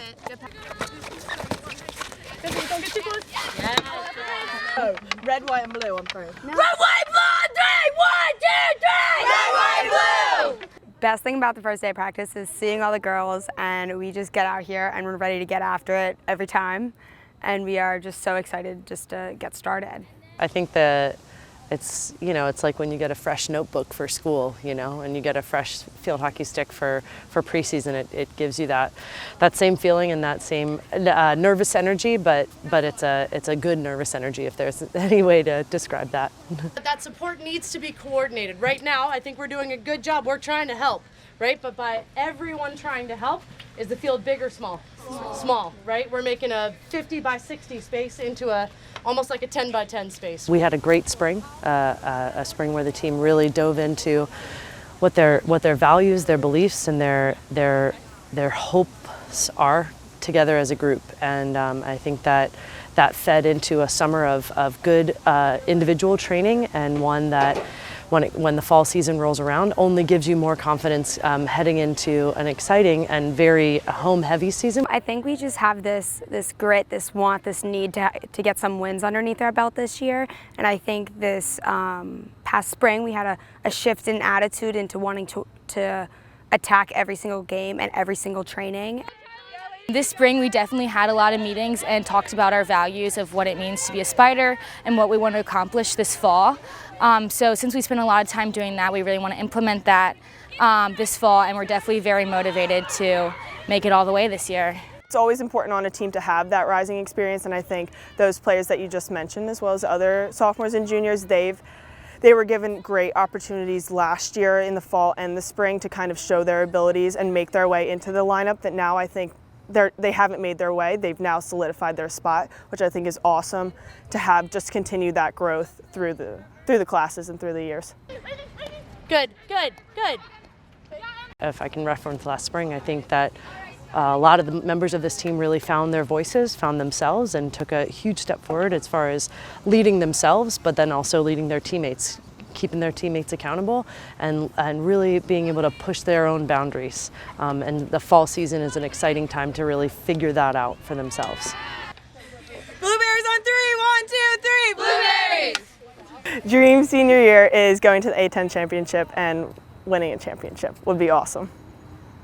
it. Good pass. Don't get too close. Yes. Oh, red, white, and blue on 3. No. Red, white, blue, 3! 1, 2, 3! Red, white, blue! Best thing about the first day of practice is seeing all the girls, and we just get out here and we're ready to get after it every time. And we are just so excited just to get started. I think that it's like when you get a fresh notebook for school, and you get a fresh field hockey stick for preseason. It gives you that same feeling and that same nervous energy, but it's a good nervous energy, if there's any way to describe that. That support needs to be coordinated. Right now, I think we're doing a good job. We're trying to help, right? But by everyone trying to help, is the field big or small? Small, right? We're making a 50 by 60 space into almost like a 10 by 10 space. We had a great spring, a spring where the team really dove into what their values, their beliefs, and their hopes are together as a group. And I think that fed into a summer of good individual training, and one that when the fall season rolls around only gives you more confidence heading into an exciting and very home-heavy season. I think we just have this grit, this want, this need to get some wins underneath our belt this year. And I think this past spring we had a shift in attitude into wanting to attack every single game and every single training. This spring we definitely had a lot of meetings and talked about our values of what it means to be a Spider and what we want to accomplish this fall. So since we spent a lot of time doing that, we really want to implement that this fall, and we're definitely very motivated to make it all the way this year. It's always important on a team to have that rising experience, and I think those players that you just mentioned, as well as other sophomores and juniors, they were given great opportunities last year in the fall and the spring to kind of show their abilities and make their way into the lineup that now I think they haven't made their way. They've now solidified their spot, which I think is awesome to have just continue that growth through the classes and through the years. Good, good, good. If I can reference last spring, I think that a lot of the members of this team really found their voices, found themselves, and took a huge step forward as far as leading themselves, but then also leading their teammates, keeping their teammates accountable, and really being able to push their own boundaries. And the fall season is an exciting time to really figure that out for themselves. Blueberries on 3! 1, 2, 3! Blueberries! Dream senior year is going to the A10 championship, and winning a championship would be awesome.